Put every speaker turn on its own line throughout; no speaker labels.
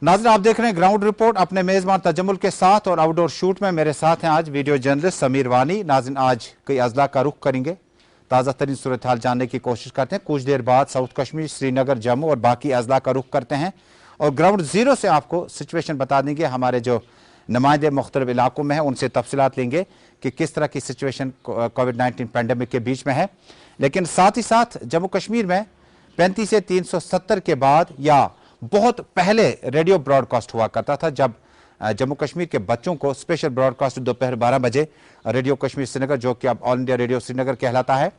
नाज़रीन, आप देख रहे हैं ग्राउंड रिपोर्ट अपने मेजबान तजम्मुल के साथ, और आउटडोर शूट में मेरे साथ हैं आज वीडियो जर्नलिस्ट समीर वानी। नाज़रीन, आज कई अजला का रुख करेंगे, ताज़ा तरीन सूरत हाल जानने की कोशिश करते हैं। कुछ देर बाद साउथ कश्मीर, श्रीनगर, जम्मू और बाकी अजला का रुख करते हैं और ग्राउंड जीरो से आपको सिचुएशन बता देंगे। हमारे जो नुमाइंदे मुख्तलिफ इलाकों में हैं उनसे तफसीलात लेंगे कि किस तरह की सिचुएशन कोविड-19 पैंडेमिक के बीच में है। लेकिन साथ ही साथ जम्मू कश्मीर में 35 से 370 के बाद या बहुत पहले रेडियो ब्रॉडकास्ट हुआ करता था, जब जम्मू कश्मीर के बच्चों को स्पेशल ब्रॉडकास्ट दोपहर 12 बजे रेडियो कश्मीर श्रीनगर, जो कि अब ऑल इंडिया रेडियो श्रीनगर कहलाता है,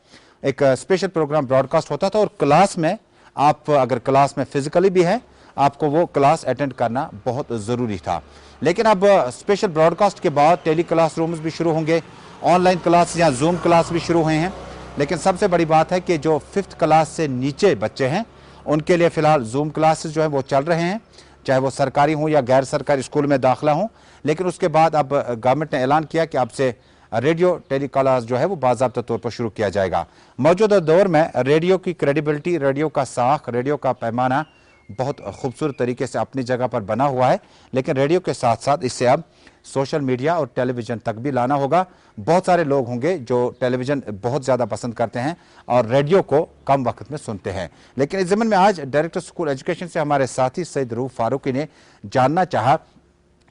एक स्पेशल प्रोग्राम ब्रॉडकास्ट होता था। और क्लास में आप अगर क्लास में फिजिकली भी हैं, आपको वो क्लास अटेंड करना बहुत ज़रूरी था। लेकिन अब स्पेशल ब्रॉडकास्ट के बाद टेली क्लास रूम्स भी शुरू होंगे, ऑनलाइन क्लास या जूम क्लास भी शुरू हुए हैं। लेकिन सबसे बड़ी बात है कि जो 5th क्लास से नीचे बच्चे हैं उनके लिए फ़िलहाल जूम क्लासेस जो है वो चल रहे हैं, चाहे वो सरकारी हों या गैर सरकारी स्कूल में दाखिला हों। लेकिन उसके बाद अब गवर्नमेंट ने ऐलान किया कि अब से रेडियो टेली क्लास जो है वो बाज़ाब्ता तौर पर शुरू किया जाएगा। मौजूदा दौर में रेडियो की क्रेडिबिलिटी, रेडियो का साख, रेडियो का पैमाना बहुत खूबसूरत तरीके से अपनी जगह पर बना हुआ है। लेकिन रेडियो के साथ साथ इससे अब सोशल मीडिया और टेलीविज़न तक भी लाना होगा। बहुत सारे लोग होंगे जो टेलीविज़न बहुत ज़्यादा पसंद करते हैं और रेडियो को कम वक्त में सुनते हैं। लेकिन इस ज़मीन में आज डायरेक्टर स्कूल एजुकेशन से हमारे साथी सईद रूफ फारूकी ने जानना चाहा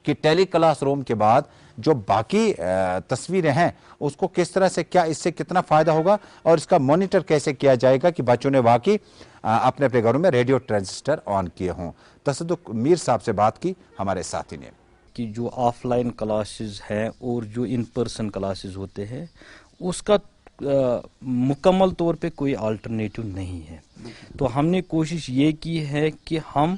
कि टेली क्लास रूम के बाद जो बाकी तस्वीरें हैं उसको किस तरह से, क्या इससे कितना फ़ायदा होगा और इसका मॉनिटर कैसे किया जाएगा कि बच्चों ने वाकई अपने अपने घरों में रेडियो ट्रांजिस्टर ऑन किए हों। तसद्दुक मीर साहब से बात की हमारे साथी ने
कि जो ऑफलाइन क्लासेस हैं और जो इन पर्सन क्लासेस होते हैं उसका मुकम्मल तौर पे कोई अल्टरनेटिव नहीं है। तो हमने कोशिश ये की है कि हम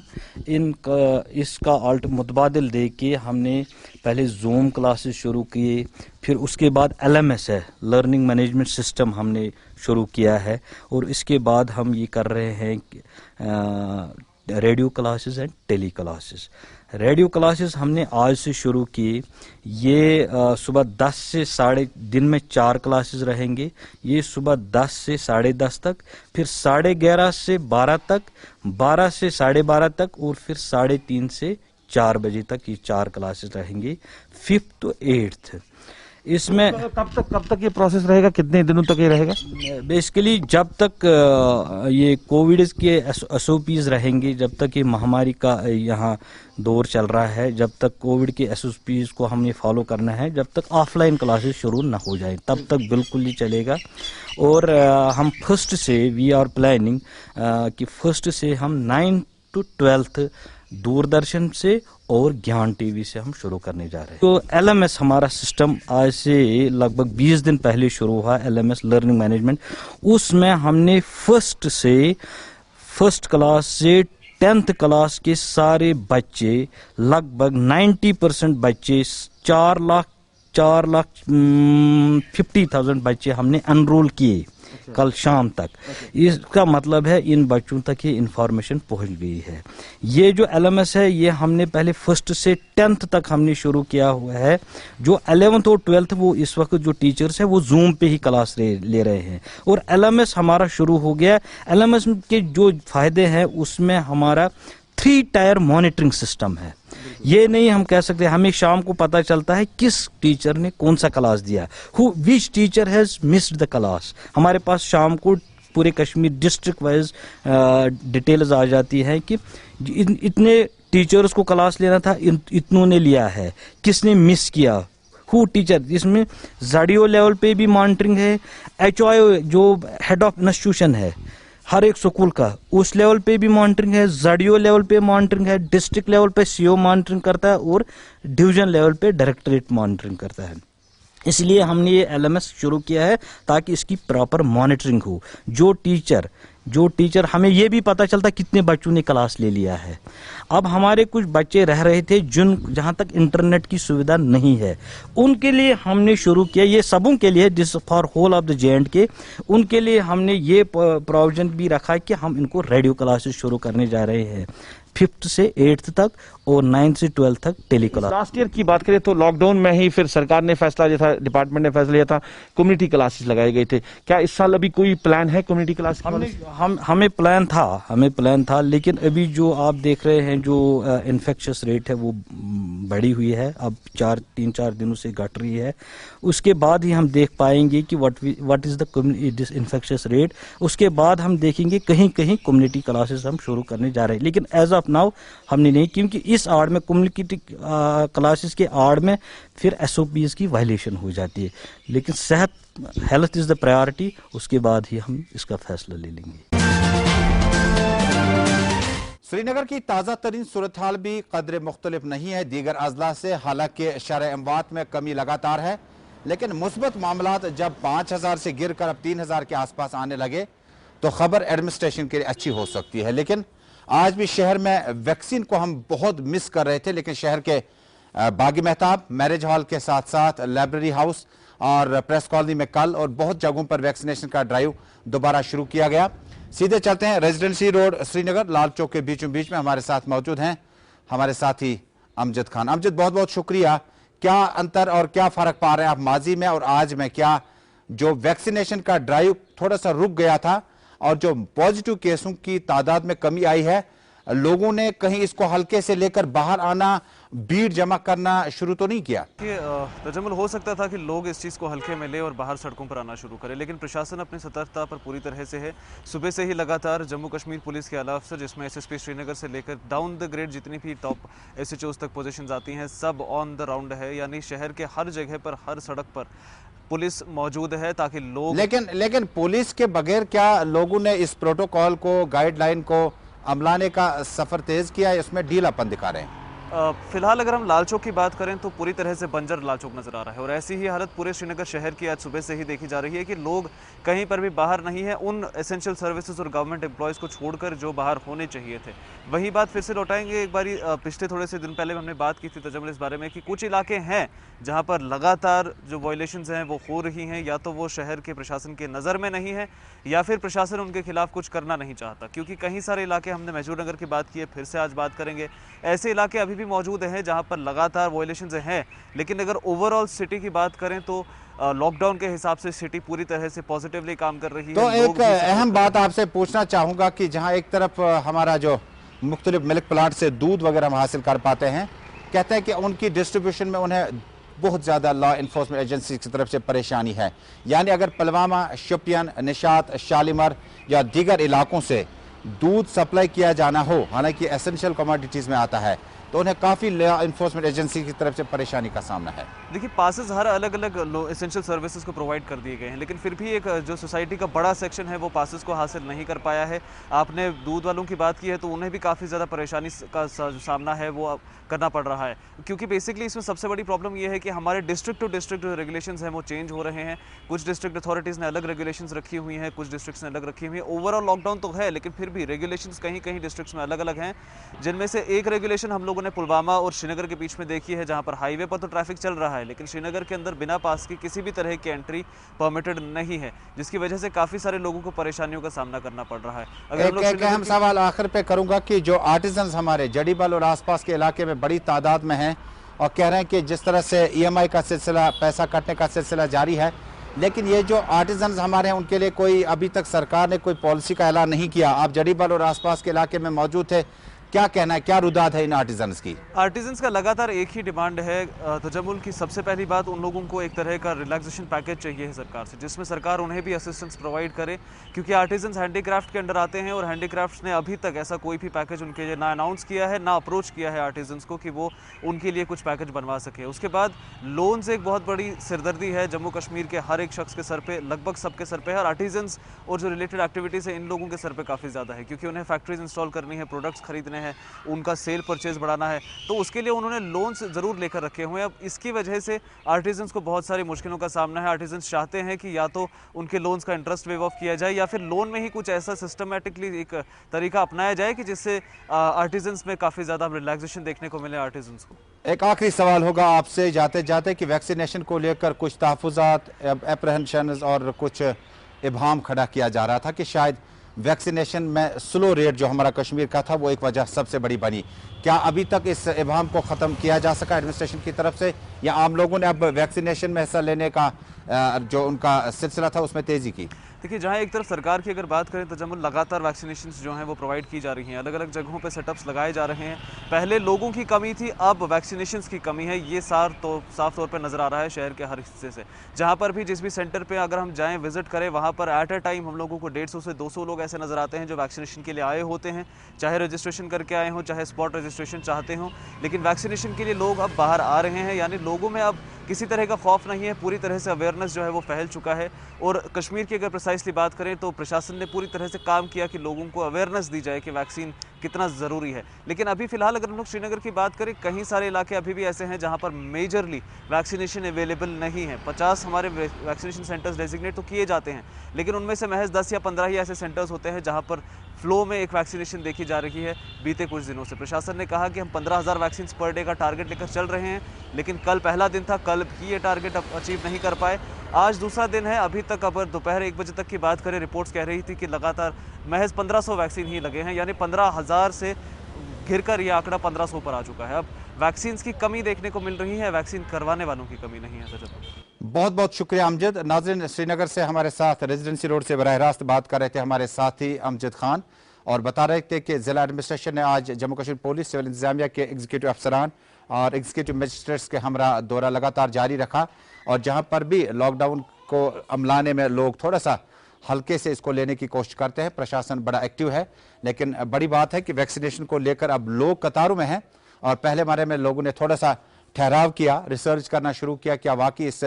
इसका मुतबादिल दे के हमने पहले जूम क्लासेस शुरू किए, फिर उसके बाद LMS है, लर्निंग मैनेजमेंट सिस्टम हमने शुरू किया है, और इसके बाद हम ये कर रहे हैं radio classes and tele classes. Radio classes हमने आज से शुरू किए। ये सुबह 10 से दिन में 4 क्लासेस रहेंगे। ये सुबह 10 से 10:30 तक, फिर 11:30 से 12 तक, 12 से 12:30 तक, और फिर 3:30 से 4 बजे तक ये 4 क्लासेस रहेंगे, 5th to 8th। इसमें
कब तक ये प्रोसेस रहेगा, कितने दिनों तक ये रहेगा?
बेसिकली जब तक ये कोविड के SOPs रहेंगे, जब तक ये महामारी का यहाँ दौर चल रहा है, जब तक कोविड के SOPs को हमने फॉलो करना है, जब तक ऑफलाइन क्लासेस शुरू ना हो जाए तब तक बिल्कुल ही चलेगा। और हम फर्स्ट से वी आर प्लानिंग कि फर्स्ट से हम 9th to 12th दूरदर्शन से और ज्ञान टीवी से हम शुरू करने जा रहे हैं। तो LMS हमारा सिस्टम आज से लगभग 20 दिन पहले शुरू हुआ, LMS लर्निंग मैनेजमेंट। उसमें हमने फर्स्ट क्लास से 10th क्लास के सारे बच्चे, लगभग 90% बच्चे, 4,50,000 बच्चे हमने एनरोल किए कल शाम तक। इसका मतलब है इन बच्चों तक ये इंफॉर्मेशन पहुंच गई है। ये जो LMS है ये हमने पहले 1st से 10th तक हमने शुरू किया हुआ है। जो 11th और 12th वो इस वक्त जो टीचर्स है वो जूम पे ही क्लास ले रहे हैं, और LMS हमारा शुरू हो गया। LMS के जो फायदे हैं उसमें हमारा 3 टायर मॉनिटरिंग सिस्टम है। ये नहीं हम कह सकते, हमें शाम को पता चलता है किस टीचर ने कौन सा क्लास दिया, which teacher has missed the class. हमारे पास शाम को पूरे कश्मीर डिस्ट्रिक्ट वाइज डिटेल्स आ जाती है कि इतने टीचर्स को क्लास लेना था, इतनों ने लिया है, किसने मिस किया, टीचर। इसमें ZDO लेवल पे भी मॉनिटरिंग है, HOI जो हेड ऑफ इंस्टीट्यूशन है हर एक स्कूल का, उस लेवल पे भी मॉनिटरिंग है, ZDO लेवल पे मॉनिटरिंग है, डिस्ट्रिक्ट लेवल पे CO मॉनिटरिंग करता है, और डिवीजन लेवल पे डायरेक्टरेट मॉनिटरिंग करता है। इसलिए हमने ये LMS शुरू किया है ताकि इसकी प्रॉपर मॉनिटरिंग हो। जो टीचर हमें ये भी पता चलता कितने बच्चों ने क्लास ले लिया है। अब हमारे कुछ बच्चे रह रहे थे जहां तक इंटरनेट की सुविधा नहीं है, उनके लिए हमने शुरू किया, ये सबों के लिए, this for whole of the J&K, उनके लिए हमने ये प्रोविजन भी रखा है कि हम इनको रेडियो क्लासेस शुरू करने जा रहे हैं 5th से 8th तक, और 9 से 12 तक टेली क्लास।
लास्ट ईयर की बात करें तो लॉकडाउन में ही फिर सरकार ने फैसला लिया था, डिपार्टमेंट ने फैसला लिया था, कम्युनिटी क्लासेस लगाए गए थे। क्या इस साल अभी कोई प्लान है कम्युनिटी क्लास?
हमें प्लान था, लेकिन अभी जो आप देख रहे हैं जो इन्फेक्शस रेट है वो बढ़ी हुई है, अब 3-4 दिनों से घट रही है। उसके बाद ही हम देख पाएंगे कि what is the infectious rate. उसके बाद हम देखेंगे कहीं कहीं कम्युनिटी क्लासेस हम शुरू करने जा रहे हैं, लेकिन एज ऑफ नाउ हमने नहीं, क्योंकि इस आड़ में कम्युनिटी क्लासेस के आड़ में फिर SOPs की वायलेशन हो जाती है। लेकिन सेहत, हेल्थ इज द प्रायोरिटी, उसके बाद ही हम इसका फैसला ले लेंगे।
श्रीनगर की ताज़ा तरीन सूरत हाल भी कदरे मुख्तलिफ नहीं है दीगर अजला से। हालांकि शरह अमवात में कमी लगातार है, लेकिन मुस्बत मामलात जब 5000 से गिर कर अब 3000 के आसपास आने लगे तो खबर एडमिनिस्ट्रेशन के लिए अच्छी हो सकती है। लेकिन आज भी शहर में वैक्सीन को हम बहुत मिस कर रहे थे, लेकिन शहर के बागी मेहताब, मैरिज हॉल के साथ साथ लाइब्रेरी हाउस और प्रेस कॉलोनी में कल और बहुत जगहों पर वैक्सीनेशन का ड्राइव दोबारा शुरू किया गया। सीधे चलते हैं रेजिडेंसी रोड श्रीनगर, लाल चौक के बीचों बीच में हमारे साथ मौजूद हैं हमारे साथी अमजद खान। अमजद, बहुत बहुत शुक्रिया। क्या अंतर और क्या फर्क पा रहे हैं आप माजी में और आज में? क्या जो वैक्सीनेशन का ड्राइव थोड़ा सा रुक गया था और जो पॉजिटिव केसों की तादाद में कमी आई है, लोगों ने कहीं इसको हल्के से लेकर बाहर आना, भीड़ जमा करना शुरू तो नहीं किया?
तजम्मुल हो सकता था कि लोग इस चीज़ को हल्के में ले और बाहर सड़कों पर आना शुरू करें, लेकिन प्रशासन अपनी सतर्कता पर पूरी तरह से है। सुबह से ही लगातार जम्मू कश्मीर पुलिस के आला अफसर, जिसमें SSP श्रीनगर से लेकर डाउन द ग्रेड जितनी भी टॉप SHOs तक पोजीशंस आती हैं, सब ऑन द राउंड है। यानी शहर के हर जगह पर, हर सड़क पर पुलिस मौजूद है ताकि लोग।
लेकिन पुलिस के बगैर क्या लोगों ने इस प्रोटोकॉल को, गाइडलाइन को अमलाने का सफर तेज किया है? इसमें ढीलापन दिखा रहे हैं।
फिलहाल अगर हम लाल चौक की बात करें तो पूरी तरह से बंजर लाल चौक नजर आ रहा है, और ऐसी ही हालत पूरे श्रीनगर शहर की आज सुबह से ही देखी जा रही है कि लोग कहीं पर भी बाहर नहीं है। उन एसेंशियल सर्विसेज और गवर्नमेंट एम्प्लॉयज़ को छोड़कर जो बाहर होने चाहिए थे, वही बात फिर से लौटाएंगे। एक बारी पिछले थोड़े से दिन पहले हमने बात की थी तजम्मुल इस बारे में कि कुछ इलाके हैं जहाँ पर लगातार जो वायलेशंस हैं वो हो रही हैं, या तो वो शहर के प्रशासन के नज़र में नहीं है या फिर प्रशासन उनके खिलाफ कुछ करना नहीं चाहता। क्योंकि कई सारे इलाके, हमने महजूर नगर की बात की है, फिर से आज बात करेंगे, ऐसे इलाके अभी भी मौजूद हैं जहाँ पर लगातार वायलेशंस हैं। लेकिन अगर ओवरऑल सिटी की बात करें तो लॉकडाउन के हिसाब से सिटी पूरी तरह से पॉजिटिवली काम कर रही है।
तो एक अहम बात आपसे पूछना चाहूंगा कि जहाँ एक तरफ हमारा जो मुख्तलिफ मिल्क प्लांट से दूध वगैरह हम हासिल कर पाते हैं, कहते हैं कि उनकी डिस्ट्रीब्यूशन में उन्हें बहुत ज़्यादा लॉ इन्फोर्समेंट एजेंसी की तरफ से परेशानी है। यानी अगर पुलवामा, शोपियान, निशात, शालीमार या दीगर इलाकों से दूध सप्लाई किया जाना हो, हालांकि एसेंशियल कमोडिटीज़ में आता है, तो उन्हें काफ़ी लॉ इन्फोर्समेंट एजेंसी की तरफ से परेशानी का सामना है।
देखिए, पासेस हर अलग अलग एसेंशियल सर्विसेज को प्रोवाइड कर दिए गए हैं, लेकिन फिर भी एक जो सोसाइटी का बड़ा सेक्शन है वो पासेस को हासिल नहीं कर पाया है। आपने दूध वालों की बात की है तो उन्हें भी काफ़ी ज़्यादा परेशानी का सामना है वो करना पड़ रहा है, क्योंकि बेसिकली इसमें सबसे बड़ी प्रॉब्लम ये है कि हमारे डिस्ट्रिक्ट टू डिस्ट्रिक्ट जो रेगुलेशंस हैं वो चेंज हो रहे हैं। कुछ डिस्ट्रिक्ट अथॉरिटीज़ ने अलग रेगुलेशंस रखी हुई हैं, कुछ डिस्ट्रिक्ट्स ने अलग रखी हुई हैं। ओवरऑल लॉकडाउन तो है, लेकिन फिर भी रेगुलेशंस कहीं कहीं डिस्ट्रिक्ट्स में अलग अलग हैं, जिनमें से एक रेगुलेशन हम लोगों ने पुलवामा और श्रीनगर के बीच में देखी है, जहाँ पर हाईवे पर तो ट्रैफिक चल रहा है, लेकिन श्रीनगर के अंदर बिना पास की किसी भी तरह की एंट्री परमिटेड नहीं है, जिसकी वजह से काफ़ी सारे लोगों को परेशानियों का सामना करना पड़ रहा है।
अगर एक अहम सवाल आखिर पे करूंगा कि जो आर्टिजन्स हमारे जड़ीबल और आसपास के इलाके में बड़ी तादाद में हैं और कह रहे हैं कि जिस तरह से EMI का सिलसिला, पैसा कटने का सिलसिला जारी है, लेकिन ये जो आर्टिजन्स हमारे हैं उनके लिए कोई अभी तक सरकार ने कोई पॉलिसी का ऐलान नहीं किया। आप जड़ीबल और आसपास के इलाके में मौजूद थे, क्या कहना है, क्या रुदाद है इन आर्टिजन्स की?
आर्टिजन्स का लगातार एक ही डिमांड है तजम्मुल की। सबसे पहली बात, उन लोगों को एक तरह का रिलैक्सेशन पैकेज चाहिए है सरकार से, जिसमें सरकार उन्हें भी असिस्टेंस प्रोवाइड करे, क्योंकि आर्टिजन्स हैंडीक्राफ्ट के अंडर आते हैं और हैंडीक्राफ्ट्स ने अभी तक ऐसा कोई भी पैकेज उनके लिए ना अनाउंस किया है, ना अप्रोच किया है आर्टिजन्स को कि वो उनके लिए कुछ पैकेज बनवा सके। उसके बाद लोन्स एक बहुत बड़ी सिरदर्दी है जम्मू कश्मीर के हर एक शख्स के सर पे, लगभग सबके सर पे है, और आर्टिजन्स और जो रिलेटेड एक्टिविटीज़ है इन लोगों के सर पे काफ़ी ज़्यादा है, क्योंकि उन्हें फैक्ट्रीज इंस्टॉल करनी है, प्रोडक्ट्स खरीदने हैं, उनका सेल परचेज बढ़ाना है, तो उसके लिए उन्होंने लोन्स ज़रूर लेकर रखे हुए हैं। अब इसकी वजह से आर्टिजन्स को बहुत सारी मुश्किलों का सामना है। आर्टिजन्स चाहते हैं कि या तो उनके लोन्स का इंटरेस्ट वेव ऑफ किया जाए, या फिर लोन में ही कुछ ऐसा सिस्टमेटिकली एक तरीका अपनाया जाए कि जिससे आर्टिजन्स में काफ़ी ज़्यादा रिलैक्सेशन देखने को मिले आर्टिजन्स को।
एक आखिरी सवाल होगा आपसे जाते जाते कि वैक्सीनेशन को लेकर कुछ तहफ़्फ़ुज़ात, एप्रहेंशन और कुछ इबहाम खड़ा किया जा रहा था कि शायद वैक्सीनेशन में स्लो रेट जो हमारा कश्मीर का था वो एक वजह सबसे बड़ी बनी। क्या अभी तक इस इबाम को ख़त्म किया जा सका एडमिनिस्ट्रेशन की तरफ से, या आम लोगों ने अब वैक्सीनेशन में हिस्सा लेने का जो उनका सिलसिला था उसमें तेज़ी की?
देखिए, जहाँ एक तरफ सरकार की अगर बात करें तो जमुल लगातार वैक्सीनेशंस जो हैं वो प्रोवाइड की जा रही हैं, अलग अलग जगहों पे सेटअप्स लगाए जा रहे हैं। पहले लोगों की कमी थी, अब वैक्सीनेशंस की कमी है, ये साफ तौर पे नज़र आ रहा है शहर के हर हिस्से से। जहाँ पर भी जिस भी सेंटर पे अगर हम जाएँ विजिट करें, वहाँ पर एट अ टाइम हम लोगों को 150 से 200 लोग ऐसे नज़र आते हैं जो वैक्सीनेशन के लिए आए होते हैं, चाहे रजिस्ट्रेशन करके आए हों, चाहे स्पॉट रजिस्ट्रेशन चाहते हों, लेकिन वैक्सीनेशन के लिए लोग अब बाहर आ रहे हैं। यानी लोगों में अब किसी तरह का खौफ नहीं है, पूरी तरह से अवेयरनेस जो है वो फैल चुका है। और कश्मीर की अगर प्रिसाइसली बात करें तो प्रशासन ने पूरी तरह से काम किया कि लोगों को अवेयरनेस दी जाए कि वैक्सीन कितना ज़रूरी है। लेकिन अभी फ़िलहाल अगर हम लोग श्रीनगर की बात करें, कई सारे इलाके अभी भी ऐसे हैं जहां पर मेजरली वैक्सीनेशन अवेलेबल नहीं है। 50 हमारे वैक्सीनेशन सेंटर्स डेजिग्नेट तो किए जाते हैं, लेकिन उनमें से महज 10 या 15 ही ऐसे सेंटर्स होते हैं जहां पर फ्लो में एक वैक्सीनेशन देखी जा रही है। बीते कुछ दिनों से प्रशासन ने कहा कि हम 15,000 वैक्सीन पर डे का टारगेट लेकर चल रहे हैं, लेकिन कल पहला दिन था, कल भी ये टारगेट अचीव नहीं कर पाए। आज दूसरा दिन है, अभी तक अगर दोपहर 1 बजे तक की बात करें, रिपोर्ट्स कह रही थी कि लगातार महज 1500 वैक्सीन ही लगे हैं, यानी 15,000 से घिरकर ये आंकड़ा 1500 पर आ चुका है। अब वैक्सीन की कमी देखने को मिल रही है, वैक्सीन करवाने वालों की कमी नहीं है।
बहुत बहुत शुक्रिया अमजद। नाज़रीन, श्रीनगर से हमारे साथ रेजिडेंसी रोड से बराह रास्त बात कर रहे थे हमारे साथी अमजद खान, और बता रहे थे कि जिला एडमिनिस्ट्रेशन ने आज जम्मू कश्मीर पुलिस, सिविल इंतजामिया के एग्जीक्यूटिव अफसरान और एग्जीक्यूटिव मजिस्ट्रेट्स के हमरा दौरा लगातार जारी रखा, और जहां पर भी लॉकडाउन को अमलाने में लोग थोड़ा सा हल्के से इसको लेने की कोशिश करते हैं, प्रशासन बड़ा एक्टिव है। लेकिन बड़ी बात है कि वैक्सीनेशन को लेकर अब लोग कतारों में हैं, और पहले बारे में लोगों ने थोड़ा सा ठहराव किया, रिसर्च करना शुरू किया, क्या वाकई इस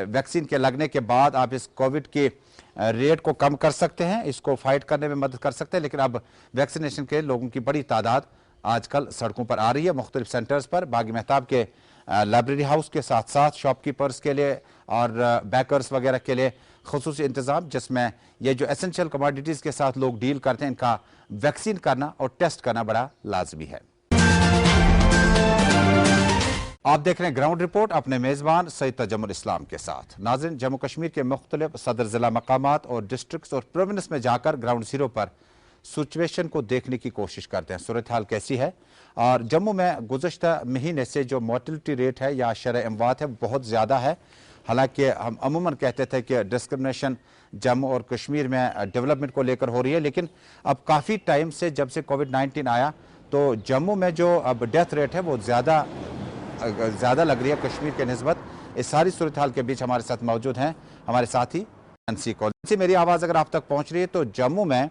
वैक्सीन के लगने के बाद आप इस कोविड के रेट को कम कर सकते हैं, इसको फाइट करने में मदद कर सकते हैं। लेकिन अब वैक्सीनेशन के लोगों की बड़ी तादाद आजकल सड़कों पर आ रही है, मुख्तलिफ सेंटर्स पर। बागी मेहताब के लाइब्रेरी हाउस के साथ साथ शॉपकीपर्स के लिए और बैकर्स वगैरह के लिए खुसूसी इंतजाम, जिसमें ये जो एसेंशियल कमोडिटीज़ के साथ लोग डील करते हैं, इनका वैक्सीन करना और टेस्ट करना बड़ा लाजमी है। आप देख रहे हैं ग्राउंड रिपोर्ट अपने मेज़बान सईद तजम्मुल इस्लाम के साथ। नाज़रीन, जम्मू कश्मीर के मुख्तलिफ सदर जिला मकामात और डिस्ट्रिक्ट्स और प्रोविंस में जाकर ग्राउंड जीरो पर सिचुएशन को देखने की कोशिश करते हैं, सूरत हाल कैसी है। और जम्मू में गुज़श्ता महीने से जो मोर्टलिटी रेट है या शरह अमवात है बहुत ज़्यादा है। हालांकि हम अमूमन कहते थे कि डिस्क्रिमिनेशन जम्मू और कश्मीर में डेवलपमेंट को लेकर हो रही है, लेकिन अब काफ़ी टाइम से जब से कोविड-19 आया तो जम्मू में जो अब डेथ रेट है वो ज़्यादा लग रही है कश्मीर के निस्बत। इस सारी सूरत हाल के बीच हमारे साथ मौजूद हैं हमारे साथी नैंसी कॉल। मेरी आवाज़ अगर आप तक पहुंच रही है तो जम्मू में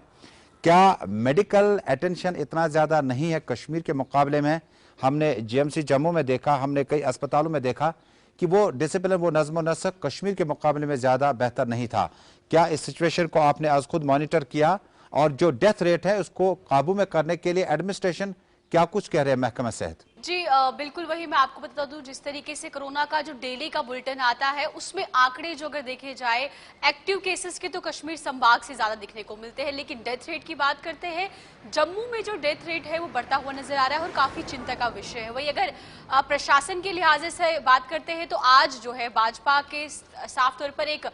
क्या मेडिकल अटेंशन इतना ज़्यादा नहीं है कश्मीर के मुकाबले में? हमने जीएमसी जम्मू में देखा, हमने कई अस्पतालों में देखा कि वो डिसिप्लिन, वो नज़्म नस्क कश्मीर के मुकाबले में ज़्यादा बेहतर नहीं था। क्या इस सिचुएशन को आपने आज खुद मॉनिटर किया, और जो डेथ रेट है उसको काबू में करने के लिए एडमिनिस्ट्रेशन क्या कुछ कह रहे हैं महकमा सेहत?
जी बिल्कुल, वही मैं आपको बता दूं, जिस तरीके से कोरोना का जो डेली का बुलेटिन आता है उसमें आंकड़े जो अगर देखे जाए एक्टिव केसेस के तो कश्मीर संभाग से ज्यादा दिखने को मिलते हैं, लेकिन डेथ रेट की बात करते हैं जम्मू में जो डेथ रेट है वो बढ़ता हुआ नजर आ रहा है और काफी चिंता का विषय है। वही अगर प्रशासन के लिहाज से बात करते हैं तो आज जो है भाजपा के साफ तौर पर एक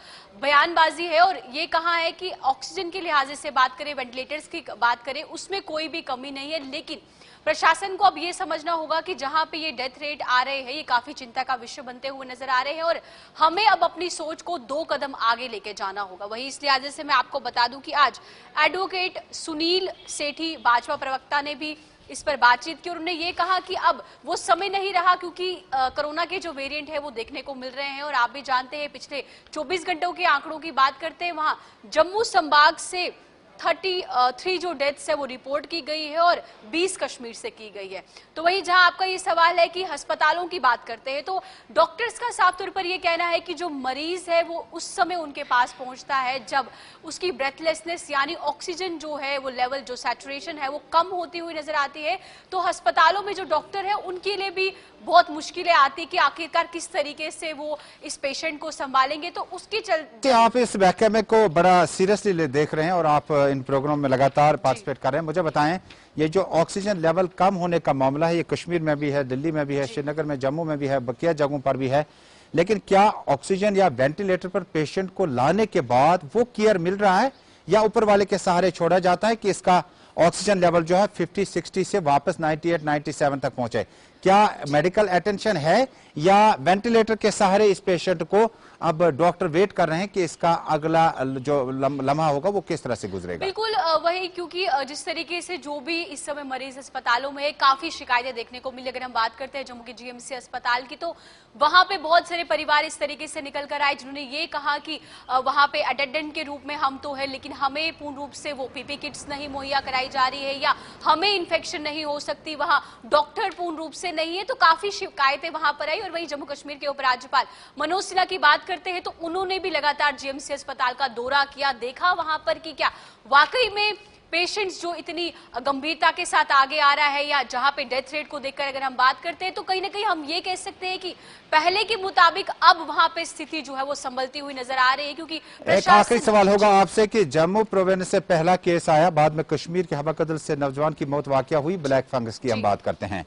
बयानबाजी है, और ये कहा है कि ऑक्सीजन के लिहाज से बात करें, वेंटिलेटर्स की बात करें, उसमें कोई भी कमी नहीं है। लेकिन प्रशासन को अब ये समझना होगा कि जहां पे ये डेथ रेट आ रहे हैं ये काफी चिंता का विषय बनते हुए नजर आ रहे हैं, और हमें अब अपनी सोच को 2 कदम आगे लेके जाना होगा। वही इस लिहाज से मैं आपको बता दूं कि आज एडवोकेट सुनील सेठी भाजपा प्रवक्ता ने भी इस पर बातचीत की, और उन्होंने ये कहा कि अब वो समय नहीं रहा, क्योंकि कोरोना के जो वेरिएंट है वो देखने को मिल रहे हैं। और आप भी जानते हैं पिछले 24 घंटों के आंकड़ों की बात करते हैं, वहां जम्मू संभाग से 33 जो डेथ्स है वो रिपोर्ट की गई है और 20 कश्मीर से की गई है। तो वही जहां आपका ये सवाल है कि अस्पतालों की बात करते हैं तो डॉक्टर्स का साफ तौर पर ये कहना है कि जो मरीज है वो उस समय उनके पास पहुंचता है जब उसकी ब्रेथलेसनेस यानी ऑक्सीजन जो है वो लेवल, जो सैचुरेशन है वो कम होती हुई नजर आती है। तो अस्पतालों में जो डॉक्टर है उनके लिए भी बहुत मुश्किलें आती कि आखिरकार किस तरीके से वो इस पेशेंट को संभालेंगे। तो उसके चलते
आप इस महकमे को बड़ा सीरियसली देख रहे हैं और आप इन प्रोग्राम में लगातार पार्टिसिपेट कर रहे हैं। मुझे बताएं, ये जो ऑक्सीजन लेवल कम होने का मामला है ये कश्मीर में भी है, दिल्ली में भी है, श्रीनगर में, जम्मू में भी है, बकिया जगहों पर भी है, लेकिन क्या ऑक्सीजन या वेंटिलेटर पर पेशेंट को लाने के बाद वो केयर मिल रहा है या ऊपर वाले के सहारे छोड़ा जाता है कि इसका ऑक्सीजन लेवल जो है 50-60 से वापस 98-97 तक पहुंचे? क्या मेडिकल अटेंशन है या वेंटिलेटर के सहारे इस पेशेंट को अब डॉक्टर वेट कर रहे हैं कि इसका अगला जो लम्हा होगा वो किस तरह से गुजरेगा?
बिल्कुल वही, क्योंकि जिस तरीके से जो भी इस समय मरीज अस्पतालों में काफी शिकायतें देखने को मिली। अगर हम बात करते हैं जम्मू के जीएमसी अस्पताल की, तो वहां पे बहुत सारे परिवार इस तरीके से निकल कर आए जिन्होंने ये कहा कि वहां पे अटेंडेंट के रूप में हम तो है, लेकिन हमें पूर्ण रूप से वो पीपी किट्स नहीं मुहैया कराई जा रही है, या हमें इन्फेक्शन नहीं हो सकती, वहां डॉक्टर पूर्ण रूप से नहीं है। तो काफी शिकायतें वहां पर आई। और वहीं जम्मू कश्मीर के उपराज्यपाल मनोज सिन्हा की बात करते हैं तो उन्होंने भी लगातार जीएमसी अस्पताल का दौरा किया, देखा वहां पर कि क्या वाकई में पेशेंट्स जो इतनी गंभीरता के साथ आगे आ रहा है, या जहां पे डेथ रेट को देखकर अगर हम बात करते हैं तो कहीं ना कहीं हम ये कह सकते हैं कि पहले के मुताबिक अब वहां पे स्थिति जो है वो संभलती हुई नजर आ रही है। क्योंकि
एक आखिरी सवाल होगा आपसे कि जम्मू प्रोविंस से पहला केस आया, बाद में कश्मीर के हवाकदल से नौजवान की मौत वाकया हुई। ब्लैक फंगस की हम बात करते हैं।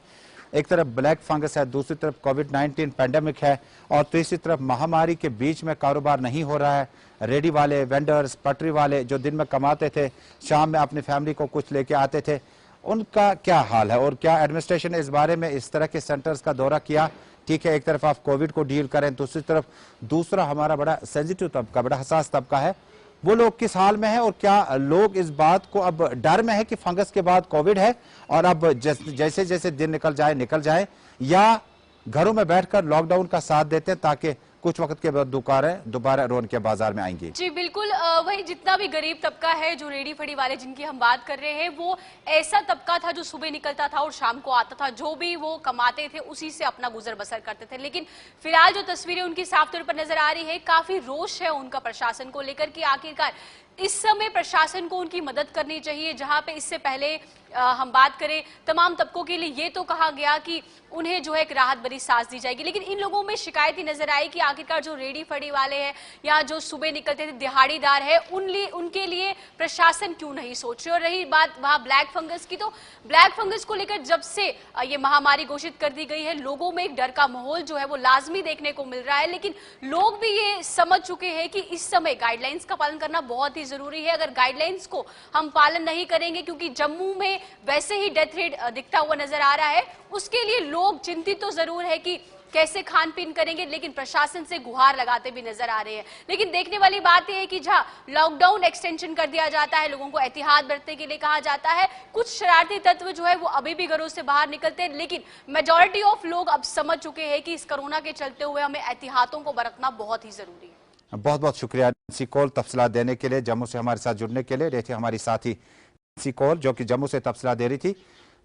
एक तरफ ब्लैक फंगस है, दूसरी तरफ कोविड-19 पैंडेमिक है, और तीसरी तरफ महामारी के बीच में कारोबार नहीं हो रहा है। रेडी वाले, वेंडर्स, पटरी वाले जो दिन में कमाते थे, शाम में अपनी फैमिली को कुछ लेके आते थे, उनका क्या हाल है? और क्या एडमिनिस्ट्रेशन ने इस बारे में इस तरह के सेंटर्स का दौरा किया? ठीक है, एक तरफ आप कोविड को डील करें, दूसरी तरफ दूसरा हमारा बड़ा सेंसिटिव तबका, बड़ा हसास तबका है, वो लोग किस हाल में है? और क्या लोग इस बात को अब डर में है कि फंगस के बाद कोविड है और अब जैसे जैसे दिन निकल जाए, या घरों में बैठकर लॉकडाउन का साथ देते हैं ताकि कुछ वक्त के बाद दोबारा रौनक के बाजार में आएंगी?
जी बिल्कुल, वही जितना भी गरीब तबका है, जो रेडी फड़ी वाले जिनकी हम बात कर रहे हैं, वो ऐसा तबका था जो सुबह निकलता था और शाम को आता था, जो भी वो कमाते थे उसी से अपना गुजर बसर करते थे। लेकिन फिलहाल जो तस्वीरें उनकी साफ तौर पर नजर आ रही है, काफी रोष है उनका प्रशासन को लेकर कि आखिरकार इस समय प्रशासन को उनकी मदद करनी चाहिए। जहां पे इससे पहले हम बात करें तमाम तबकों के लिए ये तो कहा गया कि उन्हें जो है एक राहत भरी सांस दी जाएगी, लेकिन इन लोगों में शिकायत ही नजर आई कि आखिरकार जो रेडी फड़ी वाले हैं या जो सुबह निकलते थे दिहाड़ीदार है, उनके लिए प्रशासन क्यों नहीं सोच रहे। और रही बात वहां ब्लैक फंगस की, तो ब्लैक फंगस को लेकर जब से ये महामारी घोषित कर दी गई है, लोगों में एक डर का माहौल जो है वो लाजमी देखने को मिल रहा है। लेकिन लोग भी ये समझ चुके हैं कि इस समय गाइडलाइंस का पालन करना बहुत ही जरूरी है। अगर गाइडलाइंस को हम पालन नहीं करेंगे, क्योंकि जम्मू में वैसे ही डेथ रेट दिखता हुआ नजर आ रहा है, उसके लिए लोग चिंतित तो जरूर है कि कैसे खान पीन करेंगे, लेकिन प्रशासन से गुहार लगाते भी नजर आ रहे हैं। लेकिन देखने वाली बात यह है कि जहां लॉकडाउन एक्सटेंशन कर दिया जाता है, लोगों को एहतियात बरतने के लिए कहा जाता है, कुछ शरारती तत्व जो है वो अभी भी घरों से बाहर निकलते हैं, लेकिन मेजॉरिटी ऑफ लोग अब समझ चुके हैं कि इस कोरोना के चलते हुए हमें एहतियातों को बरतना बहुत ही जरूरी है।
बहुत बहुत शुक्रिया नैन्सी कौल तफसीलात देने के लिए, जम्मू से हमारे साथ जुड़ने के लिए। रहती हमारी साथी नैन्सी कौल जो कि जम्मू से तफसीलात दे रही थी।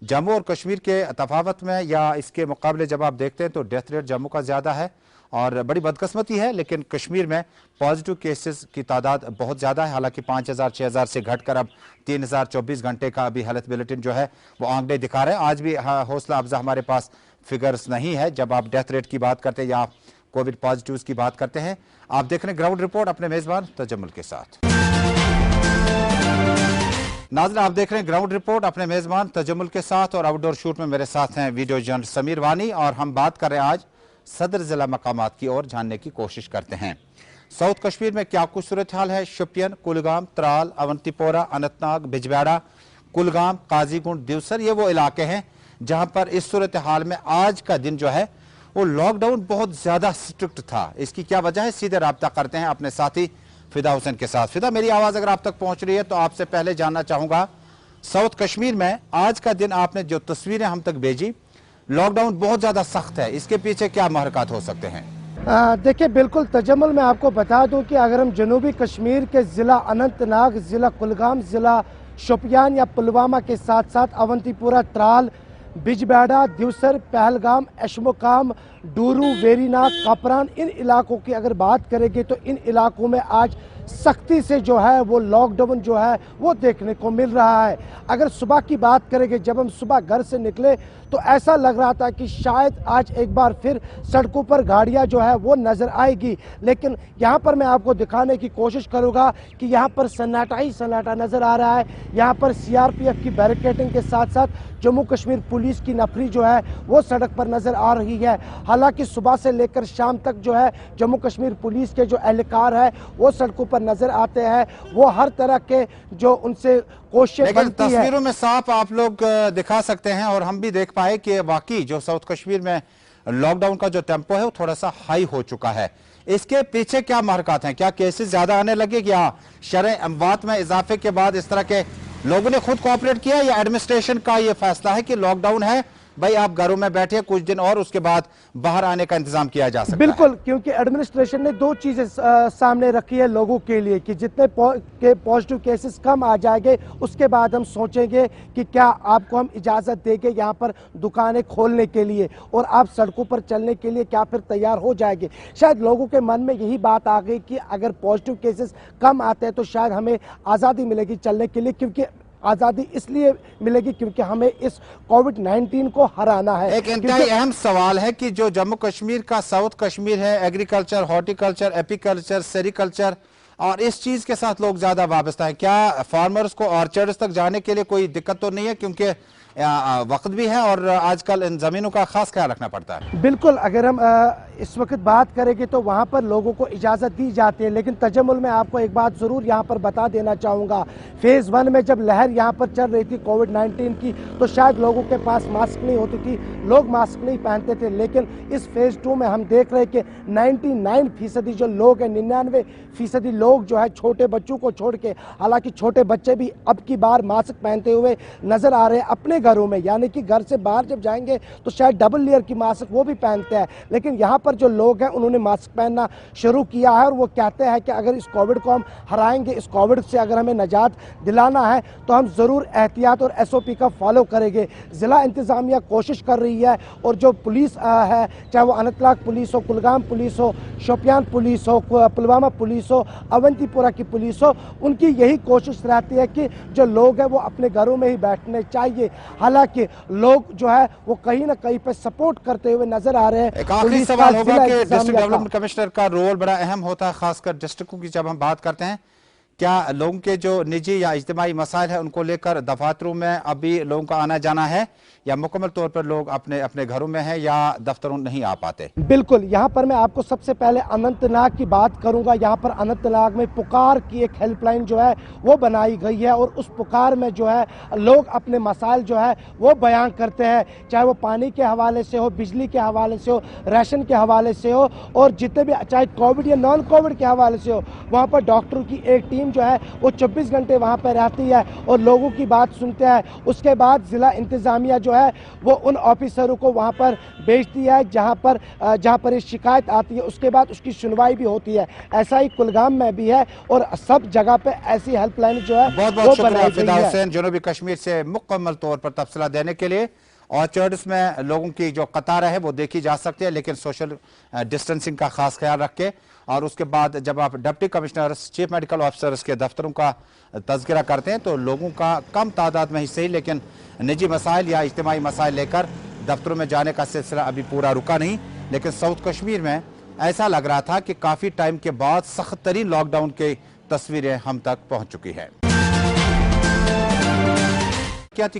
जम्मू और कश्मीर के तफावत में या इसके मुकाबले जब आप देखते हैं तो डेथ रेट जम्मू का ज़्यादा है और बड़ी बदकिस्मती है, लेकिन कश्मीर में पॉजिटिव केसेस की तादाद बहुत ज़्यादा है। हालांकि 5000-6000 से घटकर अब 3024 घंटे का अभी हेल्थ बुलेटिन जो है वो आंकड़े दिखा रहे हैं। आज भी हौसला अफजा हमारे पास फिगर्स नहीं है जब आप डेथ रेट की बात करते हैं या कोविड पॉजिटिव की बात करते हैं। आप देख रहे हैं ग्राउंड रिपोर्ट अपने मेजबान तजम्मुल के साथ। नाज़रीन, आप देख रहे हैं ग्राउंड रिपोर्ट अपने मेजबान तजम्मुल के साथ और आउटडोर शूट में मेरे साथ हैं वीडियो जर्नलिस्ट समीर वानी, और हम बात कर रहे हैं आज सदर जिला मकामात की ओर जानने की कोशिश करते हैं। साउथ कश्मीर में क्या कुछ सूरत हाल है? शुपियन, कुलगाम, त्राल, अवंतीपोरा, अनंतनाग, बिजबेड़ा, कुलगाम, काजीगुंड, दिवसर, ये वो इलाके हैं जहां पर इस सूरत हाल में आज का दिन जो है वो लॉकडाउन बहुत ज्यादा स्ट्रिक्ट था। इसकी क्या वजह है? सीधे राब्ता करते हैं अपने साथी फिदा हुसैन के साथ। फिदा, मेरी आवाज अगर आप तक पहुंच रही है तो आपसे पहले जानना चाहूंगा, साउथ कश्मीर में आज का दिन आपने जो तस्वीरें हम तक भेजी, लॉकडाउन बहुत ज्यादा सख्त है, इसके पीछे क्या महरक़ात हो सकते हैं?
देखिए, बिल्कुल तजम्मुल में आपको बता दूं कि अगर हम जनूबी कश्मीर के ज़िला अनंतनाग, ज़िला कुलगाम, ज़िला शोपियान या पुलवामा के साथ साथ अवंतीपुरा, त्राल, बिजबेड़ा, दिवसर, पहलगाम, एशमुकाम, डूरू, वेरीनाग, कापरान, इन इलाकों की अगर बात करेंगे तो इन इलाकों में आज सख्ती से जो है वो लॉकडाउन जो है वो देखने को मिल रहा है। अगर सुबह की बात करेंगे, जब हम सुबह घर से निकले तो ऐसा लग रहा था कि शायद आज एक बार फिर सड़कों पर गाड़ियां जो है वो नजर आएगी, लेकिन यहाँ पर मैं आपको दिखाने की कोशिश करूंगा कि यहाँ पर सन्नाटा ही सन्नाटा नजर आ रहा है। यहाँ पर सीआरपीएफ की बैरिकेडिंग के साथ साथ जम्मू कश्मीर पुलिस की नफरी जो है वो सड़क पर नजर आ रही है। हालांकि सुबह से लेकर शाम तक जो है जम्मू कश्मीर पुलिस के जो एहलकार है वो सड़कों पर नजर आते हैं, वो हर तरह के जो उनसे कोशिशें
लेकिन
बनती है।
तस्वीरों में साफ आप लोग दिखा सकते हैं और हम भी देख पाए कि वाकई जो साउथ कश्मीर में लॉकडाउन का जो टेम्पो है वो थोड़ा सा हाई हो चुका है। इसके पीछे क्या महरकत हैं? क्या केसेस ज्यादा आने लगे या शरह अमवात में इजाफे के बाद इस तरह के लोगों ने खुद कोऑपरेट किया, या एडमिनिस्ट्रेशन का ये फैसला है कि लॉकडाउन है भाई आप घरों में बैठे कुछ दिन और उसके बाद बाहर आने का इंतजाम किया जा सकता
बिल्कुल
है?
क्योंकि एडमिनिस्ट्रेशन ने दो चीजें सामने रखी है लोगों के लिए कि जितने के पॉजिटिव केसेस कम आ जाएंगे उसके बाद हम सोचेंगे कि क्या आपको हम इजाजत देंगे यहाँ पर दुकानें खोलने के लिए और आप सड़कों पर चलने के लिए क्या फिर तैयार हो जाएंगे। शायद लोगों के मन में यही बात आ गई कि अगर पॉजिटिव केसेस कम आते हैं तो शायद हमें आज़ादी मिलेगी चलने के लिए, क्योंकि आज़ादी इसलिए मिलेगी क्योंकि हमें इस कोविड-19 को हराना है।
एक इंतहाई अहम सवाल है कि जो जम्मू कश्मीर का साउथ कश्मीर है, एग्रीकल्चर, हॉर्टिकल्चर, एपीकल्चर, सेरिकल्चर और इस चीज के साथ लोग ज्यादा वाबस्ता है। क्या फार्मर्स को ऑर्चर्ड्स तक जाने के लिए कोई दिक्कत तो नहीं है, क्योंकि वक्त भी है और आजकल इन जमीनों का खास ख्याल रखना पड़ता है?
बिल्कुल, अगर हम इस वक्त बात करेंगे तो वहाँ पर लोगों को इजाज़त दी जाती है, लेकिन तजम्मुल में आपको एक बात ज़रूर यहाँ पर बता देना चाहूँगा। फेज़ 1 में जब लहर यहाँ पर चल रही थी कोविड-19 की तो शायद लोगों के पास मास्क नहीं होती थी, लोग मास्क नहीं पहनते थे, लेकिन इस फेज़ 2 में हम देख रहे हैं कि 99% जो लोग हैं, 99% लोग जो है छोटे बच्चों को छोड़ के, हालांकि छोटे बच्चे भी अब की बार मास्क पहनते हुए नजर आ रहे हैं अपने घरों में, यानी कि घर से बाहर जब जाएंगे तो शायद डबल लेयर की मास्क वो भी पहनते हैं, लेकिन यहाँ पर जो लोग हैं उन्होंने मास्क पहनना शुरू किया है और वो कहते हैं कि अगर इस कोविड को हम हराएंगे, इस कोविड से अगर हमें निजात दिलाना है तो हम ज़रूर एहतियात और SOP का फॉलो करेंगे। ज़िला इंतज़ामिया कोशिश कर रही है और जो पुलिस है, चाहे वो अनंतनाग पुलिस हो, कुलगाम पुलिस हो, शोपियान पुलिस हो, पुलवामा पुलिस हो, अवंतीपुरा की पुलिस हो, उनकी यही कोशिश रहती है कि जो लोग हैं वो अपने घरों में ही बैठने चाहिए। हालांकि लोग जो है वो कहीं ना कहीं पे सपोर्ट करते हुए नजर आ रहे हैं।
एक आखिरी सवाल होगा कि डिस्ट्रिक्ट डेवलपमेंट कमिश्नर का रोल बड़ा अहम होता है, खासकर डिस्ट्रिक्टों की जब हम बात करते हैं। क्या लोगों के जो निजी या इज्तिमाई मसाइल है उनको लेकर दफातरों में अभी लोगों का आना जाना है, या मुकम्मल तौर पर लोग अपने अपने घरों में हैं या दफ्तरों नहीं आ पाते?
बिल्कुल, यहाँ पर मैं आपको सबसे पहले अनंतनाग की बात करूंगा। यहाँ पर अनंतनाग में पुकार की एक हेल्पलाइन जो है वो बनाई गई है और उस पुकार में जो है लोग अपने मसाइल जो है वो बयान करते हैं, चाहे वो पानी के हवाले से हो, बिजली के हवाले से हो, राशन के हवाले से हो, और जितने भी चाहे कोविड या नॉन कोविड के हवाले से हो। वहाँ पर डॉक्टरों की एक टीम जो है वो 24 घंटे वहाँ पर रहती है और लोगों की बात सुनते हैं। उसके बाद जिला इंतजामिया जो है वो उन ऑफिसरों को वहाँ पर भेजती है जहाँ पर ये शिकायत आती है, उसके बाद उसकी सुनवाई भी होती है। ऐसा ही कुलगाम में भी है और सब जगह पे ऐसी हेल्पलाइन जो है
बहुत बहुत शुक्रिया फिदा हुसैन, जनूबी कश्मीर से मुकम्मल तौर पर तफसीला देने के लिए। ऑर्चर्ड्स में लोगों की जो कतार है वो देखी जा सकती है, लेकिन सोशल डिस्टेंसिंग का खास ख्याल रख के। और उसके बाद जब आप deputy commissioners, chief medical officers के दफ्तरों का तज़किरा करते हैं तो लोगों का कम तादाद में ही सही लेकिन निजी मसाइल या इज्तिमाई मसाइल लेकर दफ्तरों में जाने का सिलसिला अभी पूरा रुका नहीं। लेकिन साउथ कश्मीर में ऐसा लग रहा था कि काफ़ी टाइम के बाद सख्त तरीन लॉकडाउन की तस्वीरें हम तक पहुँच चुकी है।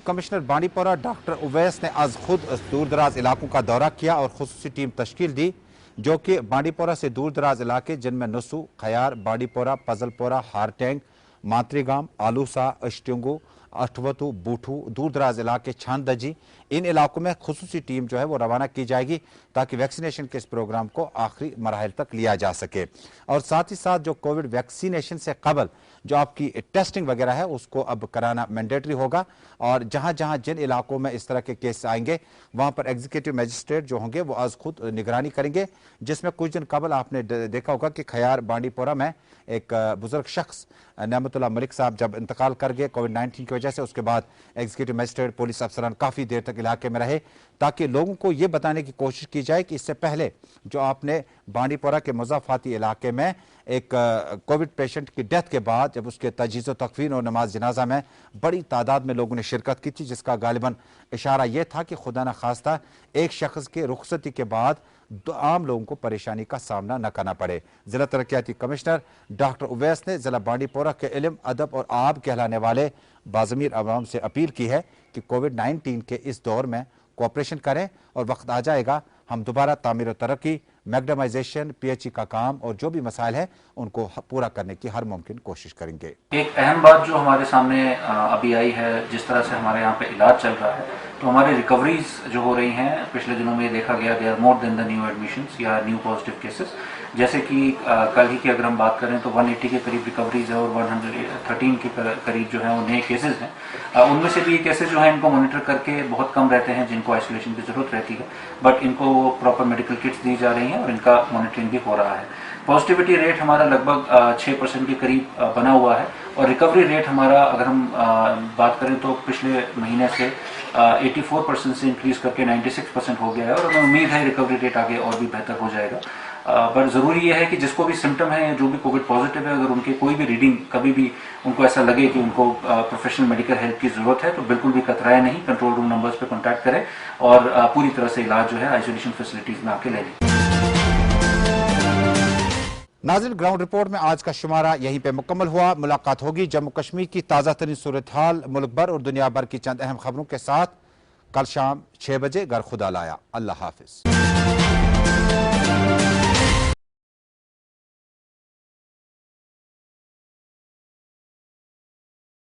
कमिश्नर बांडीपोरा डॉक्टर उवैस ने आज खुद दूर दराज इलाकों का दौरा किया और खुसूसी टीम तश्कील दी जो कि बांडीपोरा से दूर दराज इलाके जिनमें नसू, खयार, बांडीपोरा, पजलपोरा, हारटेंग, मातरीगाम, आलूसा, अश्टिंगू, अठवतु, बूठू, दूर दराज इलाके छानदजी, इन इलाकों में खुसूसी टीम जो है वो रवाना की जाएगी ताकि वैक्सीनेशन के इस प्रोग्राम को आखिरी मराहल तक लिया जा सके। और साथ ही साथ जो कोविड वैक्सीनेशन से कबल जो आपकी टेस्टिंग वगैरह है उसको अब कराना मैंडेटरी होगा। और जहां जहां जिन इलाकों में इस तरह के केस आएंगे वहां पर एग्जीक्यूटिव मजिस्ट्रेट जो होंगे वो आज खुद निगरानी करेंगे, जिसमें कुछ दिन कबल आपने देखा होगा कि खयार बांडीपोरा में एक बुजुर्ग शख्स नेमतुल्लाह मलिक साहब जब इंतकाल कर गए कोविड-19 की वजह से, उसके बाद एग्जीक्यूटिव मजिस्ट्रेट पुलिस अफसरान काफ़ी देर तक इलाके में रहे ताकि लोगों को ये बताने की कोशिश की जाए कि इससे पहले जो आपने बांडीपोरा के मुज़ाफ़ाती इलाके में एक कोविड पेशेंट की डेथ के बाद जब उसके तजीज़ व तकफीन और नमाज जनाजा में बड़ी तादाद में लोगों ने शिरकत की थी, जिसका गालिबन इशारा यह था कि खुदा न खास्ता एक शख्स के रुखसती के बाद आम लोगों को परेशानी का सामना न करना पड़े। जिला तरक्याती कमिश्नर डॉक्टर उवैस ने जिला बांडीपोरा के इल्म, अदब और आब कहलाने वाले बाज़मीर अवाम से अपील की है कि कोविड-19 के इस दौर में कोऑपरेशन करें और वक्त आ जाएगा हम दोबारा तामीर और तरक्की, मैग्डमाइजेशन, PHE का काम और जो भी मसाइल है उनको पूरा करने की हर मुमकिन कोशिश करेंगे।
एक अहम बात जो हमारे सामने अभी आई है, जिस तरह से हमारे यहाँ पे इलाज चल रहा है, तो हमारी रिकवरीज जो हो रही हैं पिछले दिनों में देखा गया they are more than the new admissions या न्यू पॉजिटिव केसेस। जैसे कि कल ही की अगर हम बात करें तो 180 के करीब रिकवरीज है और 113 के करीब जो है वो नए केसेस हैं। उनमें से भी ये केसेस जो है इनको मॉनिटर करके बहुत कम रहते हैं जिनको आइसोलेशन की जरूरत रहती है, बट इनको प्रॉपर मेडिकल किट्स दी जा रही हैं और इनका मॉनिटरिंग भी हो रहा है। पॉजिटिविटी रेट हमारा लगभग 6% के करीब बना हुआ है और रिकवरी रेट हमारा अगर हम बात करें तो पिछले महीने से 84% से इंक्रीज करके 96% हो गया है और हमें उम्मीद है रिकवरी रेट आगे और भी बेहतर हो जाएगा। पर ज़रूरी यह है कि जिसको भी सिम्टम है या जो भी कोविड पॉजिटिव है, अगर उनके कोई भी रीडिंग कभी भी उनको ऐसा लगे कि उनको प्रोफेशनल मेडिकल हेल्प की ज़रूरत है तो बिल्कुल भी कतराए नहीं, कंट्रोल रूम नंबर्स पे कॉन्टैक्ट करें और पूरी तरह से इलाज जो है आइसोलेशन फैसिलिटीज़ में आके ले लें।
नाज़रीन, ग्राउंड रिपोर्ट में आज का शुमारा यहीं पे मुकम्मल हुआ। मुलाकात होगी जम्मू कश्मीर की ताज़ा तरीन सूरत हाल, मुल्क भर और दुनिया भर की चंद अहम खबरों के साथ कल शाम 6 बजे। घर खुदा लाया। अल्लाह हाफिज।